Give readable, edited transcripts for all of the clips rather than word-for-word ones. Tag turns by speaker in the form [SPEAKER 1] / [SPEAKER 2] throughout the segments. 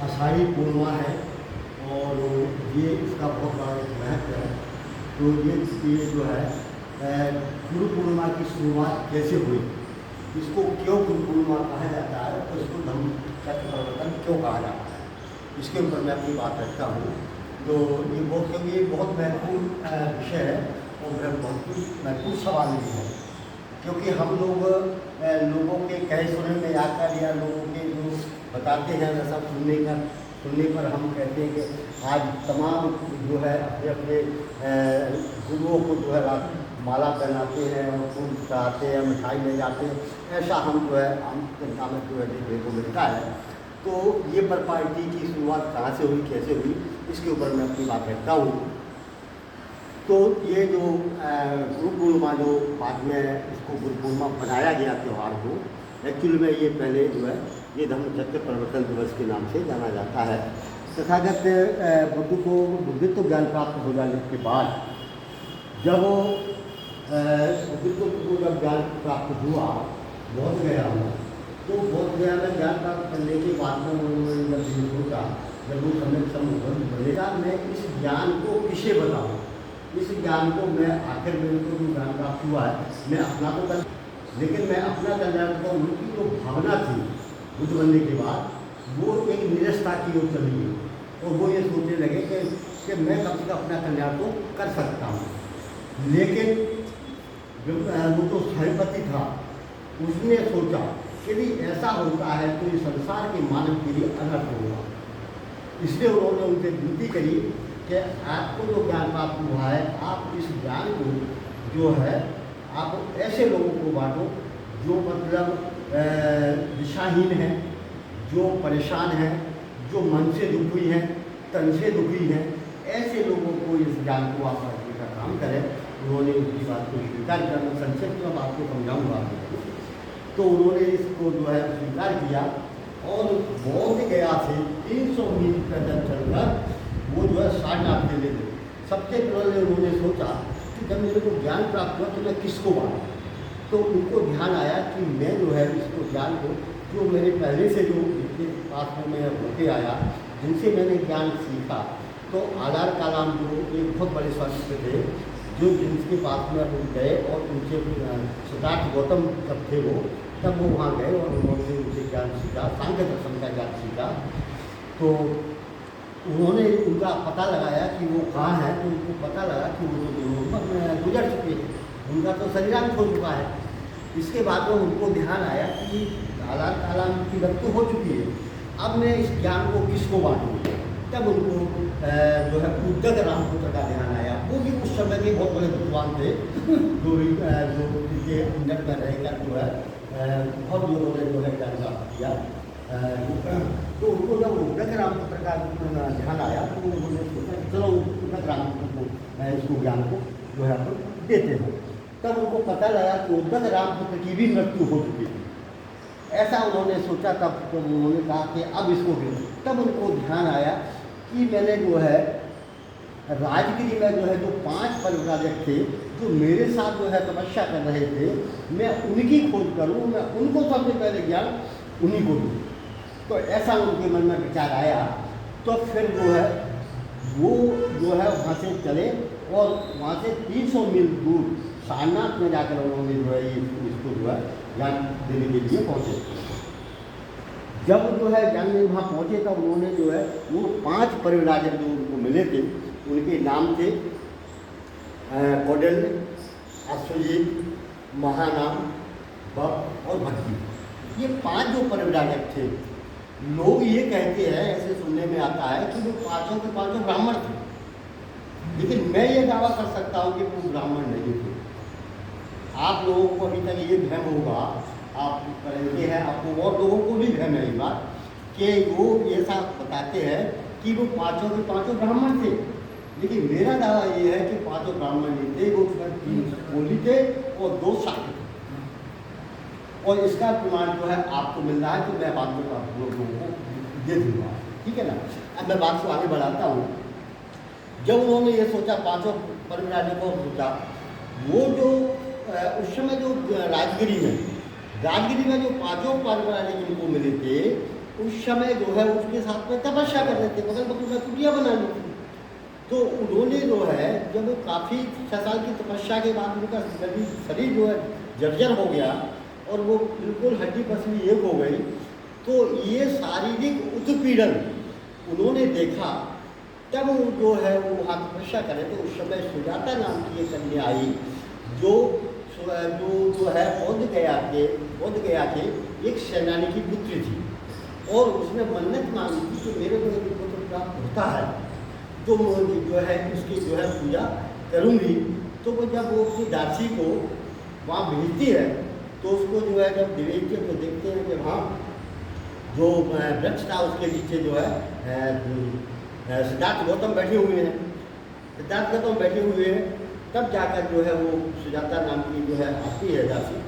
[SPEAKER 1] आषाढ़ी पूर्णिमा है और ये इसका बहुत बड़ा एक महत्व है। तो ये जो है गुरु पूर्णिमा की शुरुआत कैसे हुई, इसको क्यों गुरु पूर्णिमा कहा जाता है, तो इसको धम्म चक्र प्रवर्तन क्यों कहा जाता है, इसके ऊपर मैं अपनी बात रखता हूँ। तो ये बहुत, क्योंकि ये बहुत महत्वपूर्ण विषय है और बहुत महत्वपूर्ण सवाल भी है, क्योंकि हम लोगों के कहे सुने में आकर या लोगों के जो बताते हैं वैसा सुनने पर हम कहते हैं कि आज तमाम जो है अपने अपने गुरुओं को जो है माला पहनाते हैं और फूल चढ़ाते हैं, मिठाई ले जाते हैं, ऐसा हम जो है आम जनता में जो है देखने को मिलता है। तो ये प्रॉपर्टी की शुरुआत कहाँ से हुई, कैसे हुई, इसके ऊपर मैं अपनी बात रखता हूँ। तो ये जो गुरु पूर्णिमा जो बाद में इसको गुरु पूर्णिमा बनाया गया त्यौहार को, एक्चुअली में ये पहले जो है ये धम्मचक्र प्रवर्तन दिवस के नाम से जाना जाता है। तथागत बुद्ध को बुद्धित्व ज्ञान प्राप्त हो जाने के बाद जब बुद्धित्व को जब ज्ञान प्राप्त हुआ बोध गया में, तो बोध गया में ज्ञान प्राप्त करने के बाद में उन्होंने जब ये सोचा, जब वो समय बनेगा मैं इस ज्ञान को किसे बताऊँ, इस ज्ञान को मैं आखिर मेरे को जो ज्ञान प्राप्त हुआ है मैं अपना तो कर, लेकिन मैं अपना कल्याण को उनकी जो भावना थी बुद्ध बनने के बाद वो एक निरस्ता की ओर चली गई और वो ये सोचने लगे कि मैं कम से कम अपना कल्याण तो कर सकता हूँ। लेकिन वो तो सहपति था, उसने सोचा कि यदि ऐसा होता है तो ये संसार के मानव के लिए अनर्थ होगा। इसलिए उन्होंने उनसे विनती करी कि आपको जो ज्ञान प्राप्त हुआ है आप इस ज्ञान को जो है आप ऐसे लोगों को बांटो जो मतलब दिशाहीन हैं, जो परेशान हैं, जो मन से दुखी हैं, तन से दुखी हैं, ऐसे लोगों को इस ज्ञान को आप बांटने का काम करें। उन्होंने उनकी बात को स्वीकार किया। मैं संक्षेप में आपको समझाऊँगा। तो उन्होंने इसको जो है स्वीकार किया और बोध गया से 300 मील पैदल चलकर वो जो है सारनाथ चले गए। सबसे पहले उन्होंने सोचा कि जब मेरे को ज्ञान प्राप्त हुआ तो मैं किसको बांटूं। तो उनको ध्यान आया कि मैं जो है इसको ज्ञान को जो मेरे पहले से जो जिनके पास में मैं होते आया, जिनसे मैंने ज्ञान सीखा, तो आधार कालाम जो एक बहुत बड़े संत थे जो जिनके पास में हम गए और उनसे सिद्धार्थ गौतम जब थे वो तब वो वहाँ गए और उन्होंने उनसे ज्ञान सीखा, सांख्य दर्शन का ज्ञान सीखा। तो उन्होंने उनका पता लगाया कि वो कहाँ है, तो उनको पता लगा कि वो तो गुजर चुके हैं, उनका तो शरीरांत हो चुका है। इसके बाद में उनको ध्यान आया कि आधार कालाम की मृत्यु हो चुकी है, अब मैं इस ज्ञान को किसको बांटूँ। तब उनको जो है उद्गत रामपुत्र का ध्यान आया। वो भी उस समय के बहुत बड़े विद्वान थे जो उनके अंदर में रहकर जो है बहुत लोगों ने जो है ज्ञान प्राप्त किया। तो उनको जब उद्गत रामपुत्र का ध्यान आया तो उन्होंने सोचा कि चलो उद्गत रामपुत्र को इसको ज्ञान को जो है अपन देते हैं। तब उनको पता लगा कि उद्गत रामपुत्र की भी मृत्यु हो चुकी थी। ऐसा उन्होंने सोचा। तब तो उन्होंने कहा कि अब इसको दे। तब उनको ध्यान आया कि मैंने जो है राजगिरी में जो है जो 5 परिव्राजक थे जो मेरे साथ जो है तपस्या कर रहे थे, मैं उनकी खोज करूं, मैं उनको सबसे पहले ज्ञान उन्हीं को दूँ। तो ऐसा उनके मन में विचार आया। तो फिर जो है वो जो है वहाँ से चले और वहाँ से 300 मील दूर सारनाथ में जाकर उन्होंने जो है इसको जो है ज्ञान देने के लिए पहुँचे। जब जो है ज्ञान में वहाँ पहुँचे तब उन्होंने जो है वो 5 परिव्राजक जो उनको मिले थे उनके नाम थे कौंडिल्य, अश्वजीत, महानाम, बप और भक्ति। ये 5 जो परिव्राजक थे, लोग ये कहते हैं, ऐसे सुनने में आता है कि वो 5 के 5 ब्राह्मण थे, लेकिन मैं ये दावा कर सकता हूँ कि वो ब्राह्मण नहीं थे। आप लोगों को अभी तक ये भ्रम होगा, आप पढ़ते हैं, आपको और लोगों को भी भ्रम है ये बात कि वो ऐसा बताते हैं कि वो 5 के 5 ब्राह्मण थे, लेकिन मेरा दावा ये है कि 5 ब्राह्मण नहीं थे, वो 3 कोली थे और 2 शाक्य थे। और इसका प्रमाण जो है आपको मिल रहा है, तो मैं बाद में आप लोगों को दे दूँगा, ठीक है ना। अब मैं बात को आगे बढ़ाता हूँ। जब उन्होंने ये सोचा, 5 परिव्राजकों को सोचा, वो जो उस समय जो राजगिरी में जो 5 परिव्राजक इनको मिले थे, उस समय जो है उसके साथ में तपस्या कर रहे थे, बगल बगल में कुटिया बना ली थी। तो उन्होंने जो है जब वो काफ़ी 6 साल की तपस्या के बाद उनका शरीर जो है जर्जर हो गया और वो बिल्कुल हड्डी पसली एक हो गई, तो ये शारीरिक उत्पीड़न उन्होंने देखा। तब वो जो है वो वहाँ तपस्या करे, तो उस समय सुजाता नाम की एक कन्या आई जो जो है बोध गया के एक सेनानी की पुत्री थी, और उसने मन्नत मांगी थी कि मेरे को एक पुत्र प्राप्त होता है तो मैं जो है उसकी जो है पूजा करूँगी। तो वो जब वो अपनी दासी को वहाँ भेजती है तो उसको जो है जब भेजते हैं तो देखते हैं कि वहाँ जो वृक्ष था उसके नीचे जो है सिद्धार्थ गौतम बैठे हुए हैं। सिद्धार्थ गौतम बैठे हुए हैं, तब जाकर जो है वो सुजाता नाम की जो है आती है दासी,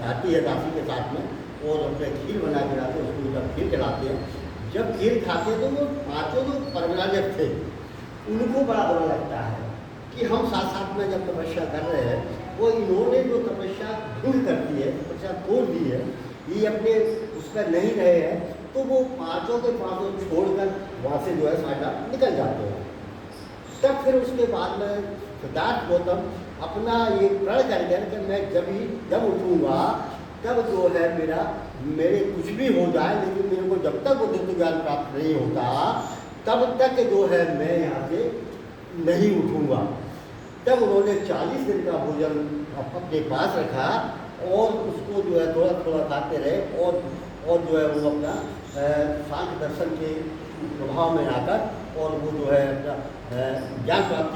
[SPEAKER 1] आती है दासी के साथ में, और अपने खीर बना के लाते हैं। उसको जब खीर खिलाते हैं, जब खीर खाते हैं तो वो पाँचों जो परगनाजक थे उनको बड़ा बुरा लगता है कि हम साथ साथ में जब तपस्या कर रहे हैं, वो इन्होंने जो तपस्या भंग करती है, तपस्या तोड़ दी है, ये अपने उसका नहीं रहे हैं, तो वो पाँचों के पाँचों छोड़कर वहाँ से जो है साटा निकल जाते हैं। तब फिर उसके बाद में सिद्धार्थ गौतम अपना ये प्रण कर गए कि मैं जब उठूँगा तब जो है मेरे कुछ भी हो जाए, लेकिन मेरे को जब तक बुद्ध ज्ञान प्राप्त नहीं होता तब तक जो है मैं यहाँ से नहीं उठूँगा। तब उन्होंने 40 दिन का भोजन अपने पास रखा और उसको जो है थोड़ा थोड़ा खाते रहे, और जो है वो अपना सांख्य दर्शन के प्रभाव में आकर और वो जो है अपना ज्ञान प्राप्ति